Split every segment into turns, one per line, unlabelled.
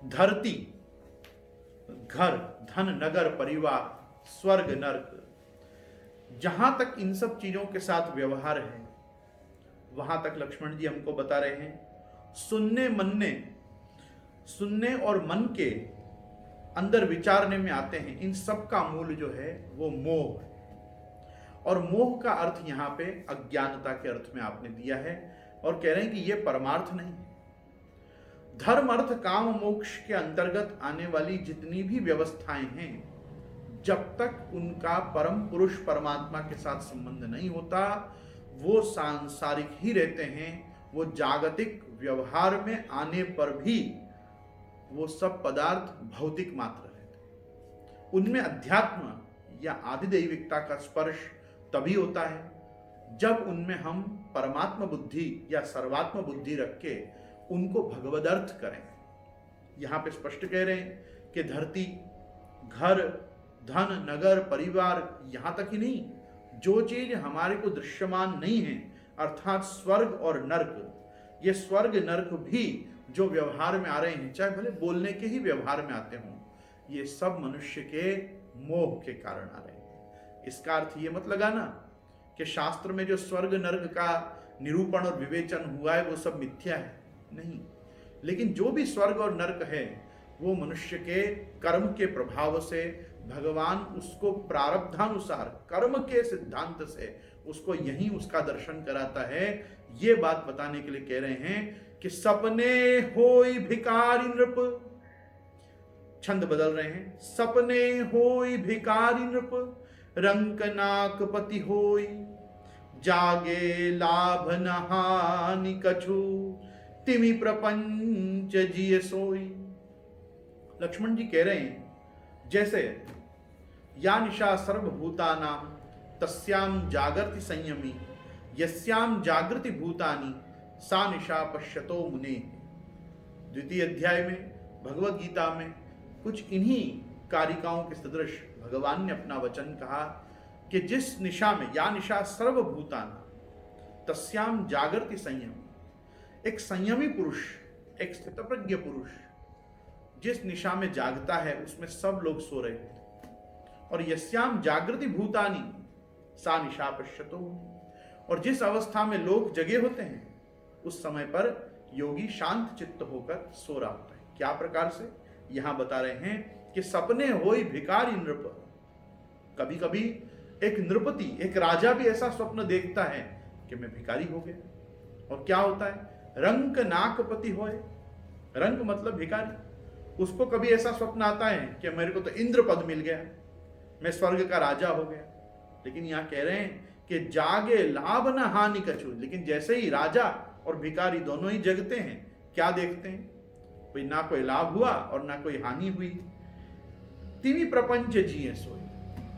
धरती, घर, धन, नगर, परिवार, स्वर्ग, नरक, जहां तक इन सब चीजों के साथ व्यवहार है, वहां तक लक्ष्मण जी हमको बता रहे हैं सुनने और मन के अंदर विचारने में आते हैं। इन सब का मूल जो है वो मोह है, और मोह का अर्थ यहां पे अज्ञानता के अर्थ में आपने दिया है, और कह रहे हैं कि ये परमार्थ नहीं है। धर्म, अर्थ, काम, मोक्ष के अंतर्गत आने वाली जितनी भी व्यवस्थाएं हैं, जब तक उनका परम पुरुष परमात्मा के साथ संबंध नहीं होता, वो सांसारिक ही रहते हैं। वो जागतिक व्यवहार में आने पर भी वो सब पदार्थ भौतिक मात्र रहते हैं। उनमें अध्यात्म या आधिदैविकता का स्पर्श तभी होता है जब उनमें हम परमात्मा बुद्धि या सर्वात्म बुद्धि रख के उनको भगवदर्थ करें। यहां पे स्पष्ट कह रहे हैं कि धरती, घर, धन, नगर, परिवार, यहां तक ही नहीं, जो चीज हमारे को दृश्यमान नहीं है, अर्थात स्वर्ग और नरक, ये स्वर्ग नरक भी जो व्यवहार में आ रहे हैं, चाहे भले बोलने के ही व्यवहार में आते हों, ये सब मनुष्य के मोह के कारण आ रहे हैं। इसका अर्थ ये मत लगाना कि शास्त्र में जो स्वर्ग नरक का निरूपण और विवेचन हुआ है वो सब मिथ्या है, नहीं। लेकिन जो भी स्वर्ग और नरक है वो मनुष्य के कर्म के प्रभाव से भगवान उसको प्रारब्धानुसार कर्म के सिद्धांत से उसको यही उसका दर्शन कराता है। ये बात बताने के लिए कह रहे हैं कि सपने होई भिकारी नृप, छंद बदल रहे हैं, सपने होई भिकारी नृप, रंक नाक पति होई, जागे लाभ न हानि कछु, तिमि प्रपंच जिय सोई। लक्ष्मण जी कह रहे हैं जैसे या निशा सर्वभूतानां तस्याम जागृति संयमी, यस्याम जागृति भूतानि सा निशा पश्यतो मुने। द्वितीय अध्याय में भगवत गीता में कुछ इन्हीं कारिकाओं के सदृश भगवान ने अपना वचन कहा कि जिस निशा में, या निशा सर्वभूतानां तस्याम जागृति संयमी, एक संयमी पुरुष, एक स्थितप्रज्ञ पुरुष जिस निशा में जागता है उसमें सब लोग सो रहे होते, और यस्याम जागृति भूतानि सा निशा पश्यतो, और जिस अवस्था में लोग जगे होते हैं उस समय पर योगी शांत चित्त होकर सो रहा होता है। क्या प्रकार से, यहां बता रहे हैं कि सपने होई भिकारी नृप। कभी कभी एक नृपति, एक राजा भी ऐसा स्वप्न देखता है कि मैं भिकारी हो गया, और क्या होता है, रंक नाकपति होए, रंक मतलब भिकारी, उसको कभी ऐसा स्वप्न आता है कि मेरे को तो इंद्र पद मिल गया, मैं स्वर्ग का राजा हो गया। लेकिन यहां कह रहे हैं कि जागे लाभ न हानि कछु, लेकिन जैसे ही राजा और भिखारी दोनों ही जगते हैं, क्या देखते हैं, कोई ना कोई लाभ हुआ और ना कोई हानि हुई। तिमि प्रपंच जिए सोई,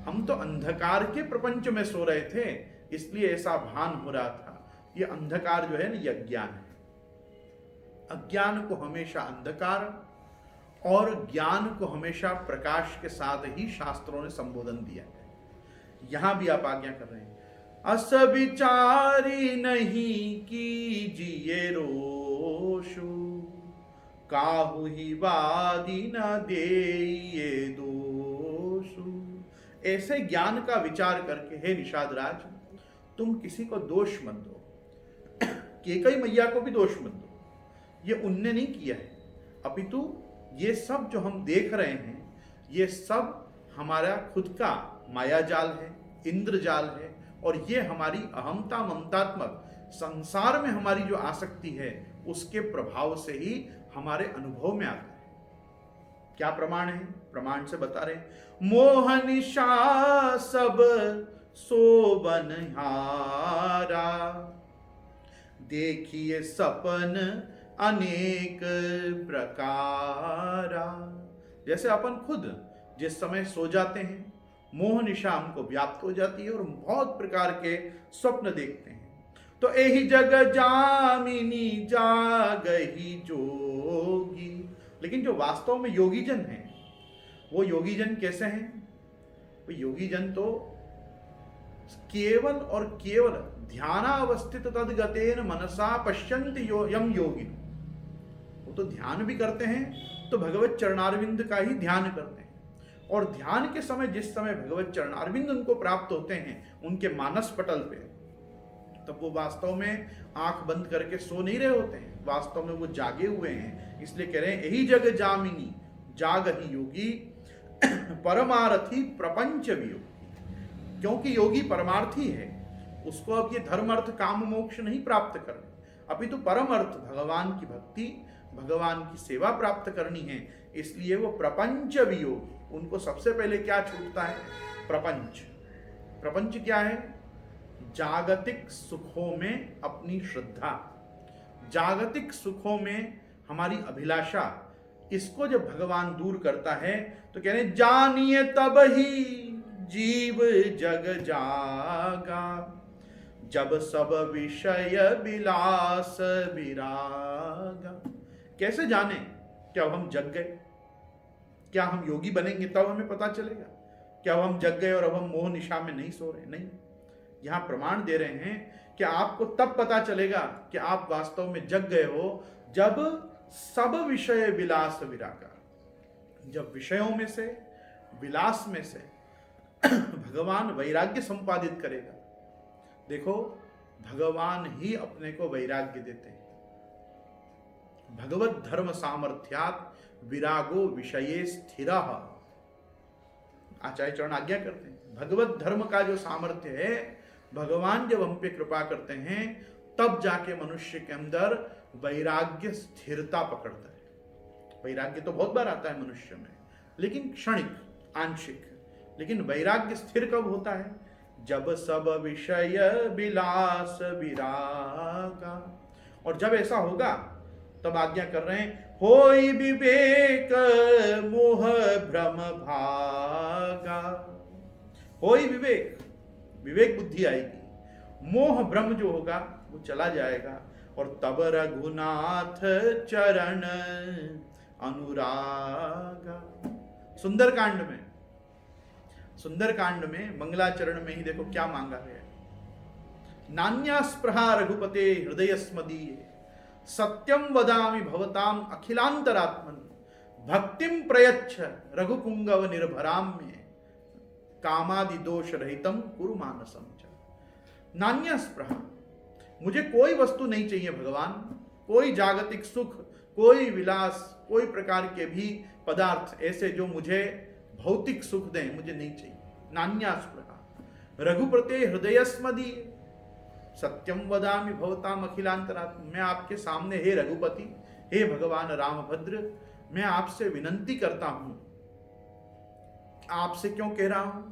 हम तो अंधकार के प्रपंच में सो रहे थे, इसलिए ऐसा भान हो रहा था। ये अंधकार जो है ना, ये अज्ञान है। अज्ञान को हमेशा अंधकार और ज्ञान को हमेशा प्रकाश के साथ ही शास्त्रों ने संबोधन दिया है। यहां भी आप आज्ञा कर रहे हैं, अस विचारी नहीं कीजिए रोषु, काहू ही वादी न देइए दोषु। ऐसे ज्ञान का विचार करके हे निषाद राज, तुम किसी को दोष मत दो, कैकेयी मैया को भी दोष मत दो। ये उनने नहीं किया है, अपितु ये सब जो हम देख रहे हैं ये सब हमारा खुद का माया जाल है, इंद्र जाल है, और ये हमारी अहमता ममतात्मक संसार में हमारी जो आसक्ति है उसके प्रभाव से ही हमारे अनुभव में आता है। क्या प्रमाण है, प्रमाण से बता रहे हैं, मोह निशा सब सोबनहारा, देखिए सपन अनेक प्रकारा। जैसे अपन खुद जिस समय सो जाते हैं, मोह निशा हमको व्याप्त हो जाती है और बहुत प्रकार के स्वप्न देखते हैं। तो एही जग जामिनी जागही जोगी, लेकिन जो वास्तव में योगी जन हैं, वो योगी जन कैसे हैं, वो योगी जन तो केवल और केवल ध्यानावस्थित तद्गतेन मनसा पश्यन्ति यम योगिनो, वो तो ध्यान भी करते हैं तो भगवत चरणारविंद का ही ध्यान करते हैं, और ध्यान के समय जिस समय भगवत चरणारविंद उनको प्राप्त होते हैं उनके मानस पटल पे, तब वो वास्तव में आंख बंद करके सो नहीं रहे होते हैं, वास्तव में वो जागे हुए हैं। इसलिए कह रहे हैं यही जग जामिनी जाग ही योगी परमार्थी प्रपंच वियोगी। क्योंकि योगी परमार्थी है, उसको अब ये धर्म अर्थ काम मोक्ष नहीं प्राप्त करने, अपितु परम अर्थ भगवान की भक्ति, भगवान की सेवा प्राप्त करनी है। इसलिए वो प्रपंच वियोगी, उनको सबसे पहले क्या छूटता है? प्रपंच। प्रपंच क्या है? जागतिक सुखों में अपनी श्रद्धा, जागतिक सुखों में हमारी अभिलाषा, इसको जब भगवान दूर करता है तो कह रहे जानिए तब ही जीव जग जागा, जब सब विषय विलास विरागा। कैसे जाने? क्या हम जग गए? क्या हम योगी बनेंगे तब हमें पता चलेगा? क्या हम जग गए और अब हम मोह निशा में नहीं सो रहे? नहीं, यहां प्रमाण दे रहे हैं कि आपको तब पता चलेगा कि आप वास्तव में जग गए हो जब सब विषय विलास विरागा, जब विषयों में से, विलास में से भगवान वैराग्य संपादित करेगा। देखो, भगवान ही अपने को वैराग्य देते हैं। भगवत धर्म सामर्थ्यात विरागो विषये स्थिरः, आचार्य चरण आज्ञा करते हैं। भगवत धर्म का जो सामर्थ्य है, भगवान जब हम पे कृपा करते हैं तब जाके मनुष्य के अंदर वैराग्य स्थिरता पकड़ता है। वैराग्य तो बहुत बार आता है मनुष्य में, लेकिन क्षणिक, आंशिक। लेकिन वैराग्य स्थिर कब होता है? जब सब विषय विलास विरागा। और जब ऐसा होगा तब आज्ञा कर रहे हैं होई विवेक मोह भ्रम भागा। होई विवेक, विवेक बुद्धि आएगी, मोह भ्रम जो होगा वो चला जाएगा, और तब रघुनाथ चरण अनुरागा। सुंदरकांड में, सुंदरकांड में मंगलाचरण में ही देखो क्या मांगा है। नान्या स्पृहा रघुपते हृदय स्मदीये, सत्यम वदामि भवताम अखिलांतरात्मन, भक्तिम प्रयच्छ रघुपुंगव निर्भराम्य, कामादि दोष रहितम कुरु मानसम च। नान्या स्पृहा, मुझे कोई वस्तु नहीं चाहिए भगवान, कोई जागतिक सुख, कोई विलास, कोई प्रकार के भी पदार्थ ऐसे जो मुझे भौतिक सुख दें, मुझे नहीं चाहिए। नान्या स्पृहा रघुपते हृदय स्मदीये, सत्यम वदामि भवताम अखिलांतरात्म। मैं आपके सामने, हे रघुपति, हे भगवान रामभद्र, मैं आपसे विनंती करता हूं। आपसे क्यों कह रहा हूं?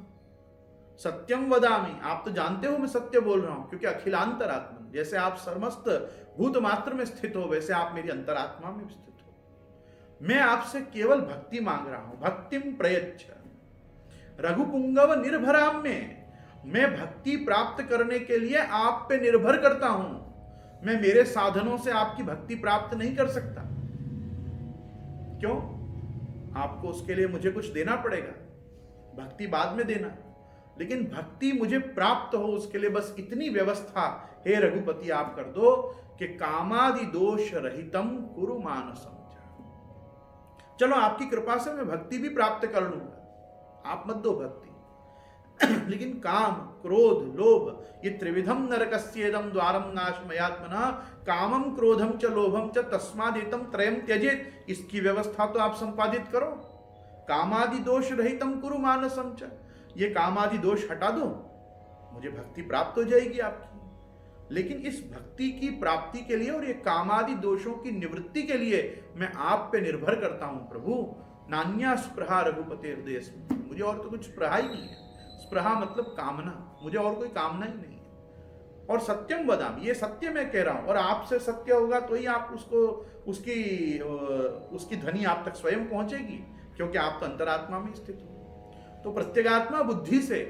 सत्यम वदामि, आप तो जानते हो मैं सत्य बोल रहा हूं, क्योंकि अखिलांतरात्मा, जैसे आप समस्त भूत मात्र में स्थित हो वैसे आप मेरी अंतरात्मा में स्थित हो। मैं आपसे केवल भक्ति मांग रहा हूं। भक्तिम प्रयच्छ रघुपुंगव निर्भराम्य, मैं भक्ति प्राप्त करने के लिए आप पे निर्भर करता हूं। मैं मेरे साधनों से आपकी भक्ति प्राप्त नहीं कर सकता। क्यों? आपको उसके लिए मुझे कुछ देना पड़ेगा, भक्ति बाद में देना, लेकिन भक्ति मुझे प्राप्त हो उसके लिए बस इतनी व्यवस्था हे रघुपति आप कर दो कि कामादि दोष रहितम कुरु मानसम। चलो आपकी कृपा से मैं भक्ति भी प्राप्त कर लूंगा, आप मत दो भक्ति, लेकिन काम, क्रोध, लोभ, ये त्रिविधम नरकस्येदम द्वारम नाशमयात्मना, कामम क्रोधम च लोभम च तस्मादेतम त्रयम त्यजेत, इसकी व्यवस्था तो आप संपादित करो। कामादि दोष रहितम कुरु मानसम च, ये कामादि दोष हटा दो, मुझे भक्ति प्राप्त हो जाएगी आपकी। लेकिन इस भक्ति की प्राप्ति के लिए और ये कामादि दोषों की निवृत्ति के लिए मैं आप पे निर्भर करता हूं प्रभु। नान्या स्पृहा रघुपते हृदय स्मृति, मुझे और तो कुछ स्पृहा ही नहीं है। स्पृहा मतलब कामना, मुझे और कोई कामना ही नहीं है। और सत्यम वदाम, ये सत्य मैं कह रहा हूं, और आपसे सत्य होगा तो ही आप उसको उसकी ध्वनि आप तक स्वयं पहुंचेगी, क्योंकि आप तो अंतरात्मा में स्थित हो। तो प्रत्यगात्मा बुद्धि से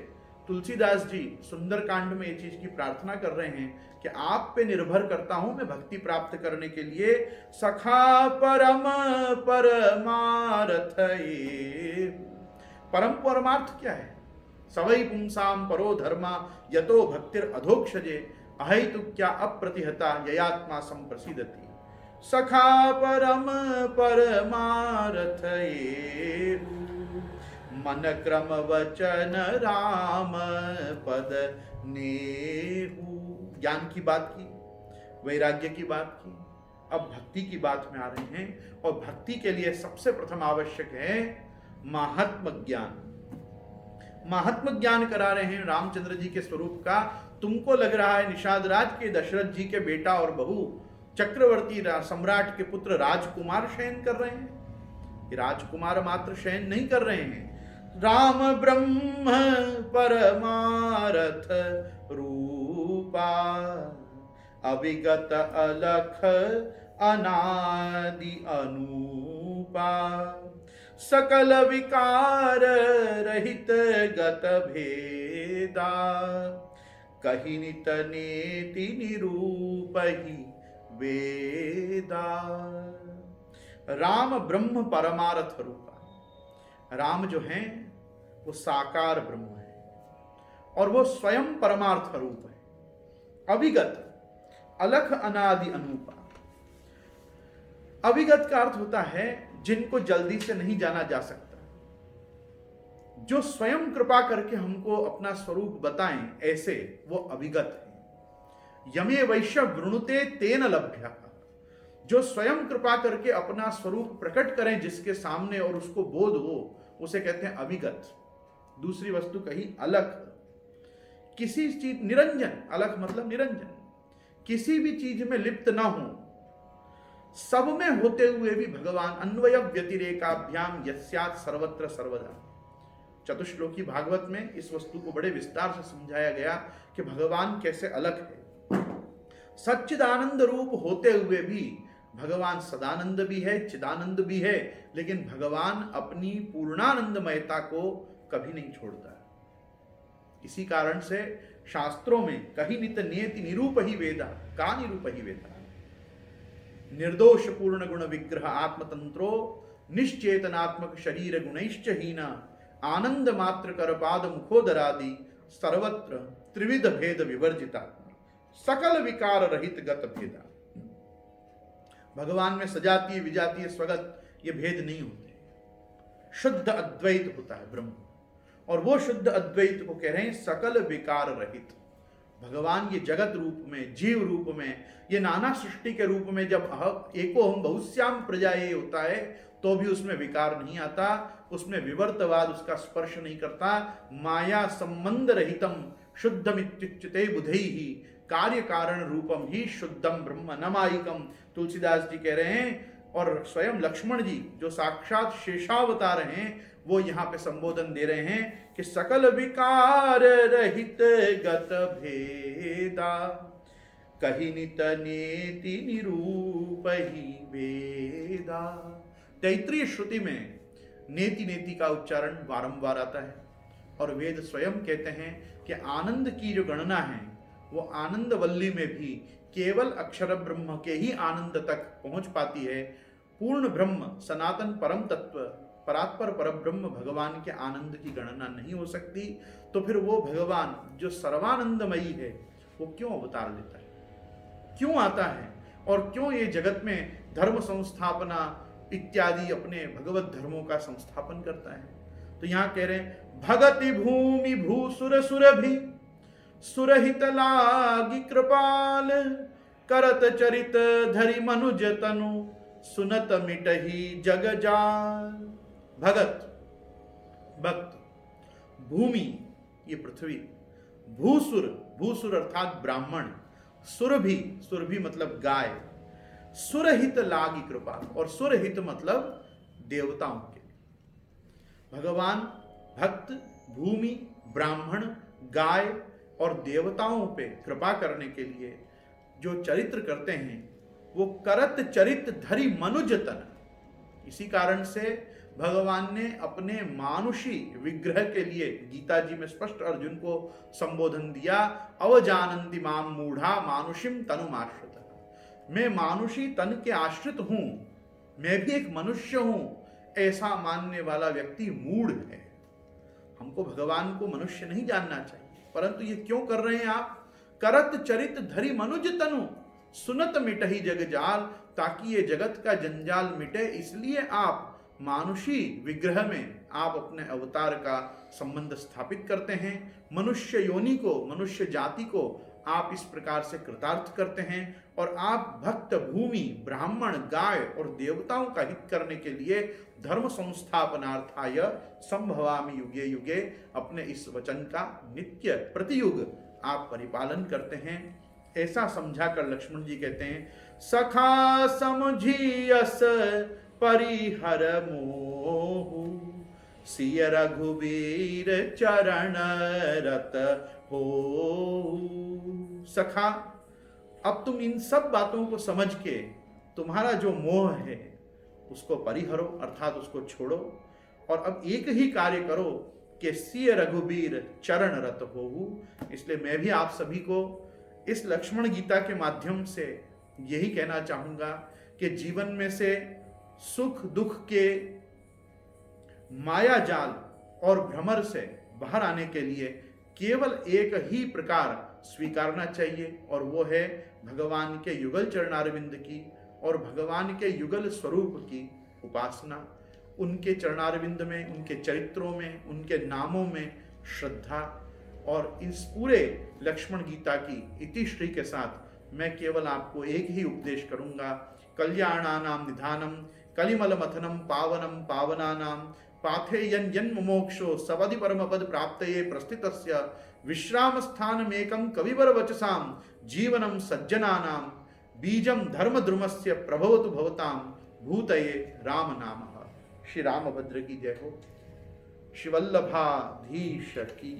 तुलसीदास जी सुंदरकांड में ये चीज की प्रार्थना कर रहे हैं कि आप पे निर्भर करता हूं मैं भक्ति प्राप्त करने के लिए। सखा परम परमार्थ, परम परमार्थ क्या है? सवै पुंसाम परो धर्मा यतो भक्तिर अधोक्षजे, अहैतु क्या अप्रतिहता ययात्मा संप्रसिद्धति। सखा परम परमार्थ एहु, मन क्रम वचन राम पद नेहु। ज्ञान की बात की, वैराग्य की बात की, अब भक्ति की बात में आ रहे हैं। और भक्ति के लिए सबसे प्रथम आवश्यक है महात्म ज्ञान। महात्म ज्ञान करा रहे हैं रामचंद्र जी के स्वरूप का। तुमको लग रहा है निषाद राज के दशरथ जी के बेटा और बहू चक्रवर्ती सम्राट के पुत्र राजकुमार शयन कर रहे हैं। ये राजकुमार मात्र शयन नहीं कर रहे हैं, राम ब्रह्म परमारथ रूपा, अविगत अलख अनादि अनूपा, सकल विकार रहित गत भेदा, कही नित नेति निरूप ही वेदा। राम ब्रह्म परमार्थ रूपा, राम जो हैं वो साकार ब्रह्म है और वो स्वयं परमार्थ रूप है। अविगत अलख अनादि अनूपा। अविगत का अर्थ होता है जिनको जल्दी से नहीं जाना जा सकता, जो स्वयं कृपा करके हमको अपना स्वरूप बताएं, ऐसे वो अविगत है। यमे वैश्य वृणुते तेन लभ्य, जो स्वयं कृपा करके अपना स्वरूप प्रकट करें जिसके सामने और उसको बोध हो, उसे कहते हैं अविगत। दूसरी वस्तु कही अलख, किसी चीज निरंजन, अलख मतलब निरंजन, किसी भी चीज में लिप्त ना हो, सब में होते हुए भी भगवान। अन्वय व्यतिरेकाभ्याम यस्यात् सर्वत्र सर्वदा। चतुश्लोकी भागवत में इस वस्तु को बड़े विस्तार से समझाया गया कि भगवान कैसे अलग है। सच्चिदानंद रूप होते हुए भी भगवान सदानंद भी है, चिदानंद भी है, लेकिन भगवान अपनी पूर्णानंदमयता को कभी नहीं छोड़ता। इसी कारण से शास्त्रों में कही नित नियति निरूप ही वेदा, का निरूप ही वेदा, निर्दोष पूर्ण गुण विग्रह आत्मतंत्रो निश्चेतनात्मक शरीर गुणैश्च हीना, आनंद मात्र कर पाद मुखोदरादि, सर्वत्र त्रिविध भेद विवर्जिता, सकल विकार रहित गत भेदा। भगवान में सजातीय विजातीय स्वगत ये भेद नहीं होते, शुद्ध अद्वैत होता है ब्रह्म। और वो शुद्ध अद्वैत को कह रहे हैं सकल विकार रहित। भगवान ये जगत रूप में, जीव रूप में, ये नाना सृष्टि के रूप में जब एको हम बहुश्याम प्रजाए होता है तो भी उसमें विकार नहीं आता, उसमें विवर्तवाद उसका स्पर्श नहीं करता। माया संबंध रहितम शुद्धमित्युच्यते बुधैहि, कार्य कारण रूपम ही शुद्धम ब्रह्म नमायिकम। तुलसीदास जी कह रहे हैं, और स्वयं लक्ष्मण जी जो साक्षात शेषावतार हैं वो यहाँ पे संबोधन दे रहे हैं कि सकल विकार रहित गत भेदा, कही नित नेति निरूप ही वेदा। तैत्रीय श्रुति में नेति नेति का उच्चारण बारंबार आता है और वेद स्वयं कहते हैं कि आनंद की जो गणना है वो आनंद वल्ली में भी केवल अक्षर ब्रह्म के ही आनंद तक पहुंच पाती है। पूर्ण ब्रह्म सनातन परम तत्व परात्पर परब्रह्म भगवान के आनंद की गणना नहीं हो सकती। तो फिर वो भगवान जो सर्वानंदमयी है वो क्यों अवतार लेता है, क्यों आता है, और क्यों ये जगत में धर्म संस्थापना इत्यादि अपने भगवत धर्मों का संस्थापन करता है। तो यहाँ कह रहे हैं भगति भूमि भूसुर सुरभि, सुरहित लागी कृपाल, करत चरित धरि मनुज तनु, सुनत मिटही जग जाल। भगत भक्त, भूमि ये पृथ्वी, भूसुर भूसुर अर्थात ब्राह्मण, सुरभि सुरभि मतलब गाय, सुरहित लागी कृपा, और सुरहित मतलब देवताओं के लिए। भगवान भक्त, भूमि, ब्राह्मण, गाय और देवताओं पे कृपा करने के लिए जो चरित्र करते हैं वो करत चरित धरि मनुज तन। इसी कारण से भगवान ने अपने मानुषी विग्रह के लिए गीता जी में स्पष्ट अर्जुन को संबोधन दिया, अवजानन्ति माम मूढ़ा मानुषिम तनुमाश्रित। मैं मानुषी तन के आश्रित हूं, मैं भी एक मनुष्य हूं, ऐसा मानने वाला व्यक्ति मूढ़ है। हमको भगवान को मनुष्य नहीं जानना चाहिए, परंतु ये क्यों कर रहे हैं आप? करत चरित धरि मनुज तनु, सुनत मिटही जग जाल। ताकि ये जगत का जंजाल मिटे, इसलिए आप मानुषी विग्रह में आप अपने अवतार का संबंध स्थापित करते हैं। मनुष्य योनि को, मनुष्य जाति को आप इस प्रकार से कृतार्थ करते हैं और आप भक्त, भूमि, ब्राह्मण, गाय और देवताओं का हित करने के लिए धर्म संस्थापनार्थाय संभवामि युगे युगे अपने इस वचन का नित्य प्रतियुग आप परिपालन करते हैं। ऐसा समझाकर लक्ष्मण जी कहते हैं, सखा समझियस परिहर मोहु, सिय रघुवीर चरण रत हो। सखा, अब तुम इन सब बातों को समझ के तुम्हारा जो मोह है उसको परिहरो, अर्थात उसको छोड़ो, और अब एक ही कार्य करो कि सिय रघुवीर चरण रत होहु। इसलिए मैं भी आप सभी को इस लक्ष्मण गीता के माध्यम से यही कहना चाहूंगा कि जीवन में से सुख दुख के माया जाल और भ्रमर से बाहर आने के लिए केवल एक ही प्रकार स्वीकारना चाहिए, और वो है भगवान के युगल चरणारविंद की और भगवान के युगल स्वरूप की उपासना। उनके चरणारविंद में, उनके चरित्रों में, उनके नामों में श्रद्धा। और इस पूरे लक्ष्मण गीता की इतिश्री के साथ मैं केवल आपको एक ही उपदेश करूंगा, कल्याणानाम निधानम कलिमल मथनम पावनम पावनानाम पाथेयन जन्म मोक्षो सवधि परम पद प्राप्तये प्रस्थितस्य विश्राम स्थानमेकं कविवर वचसाम जीवनम सज्जनानाम बीजम धर्म द्रुमस्य प्रभवतु भवताम भूतये राम नामः। श्री रामभद्र की जय हो। शिवल्लभाधीश की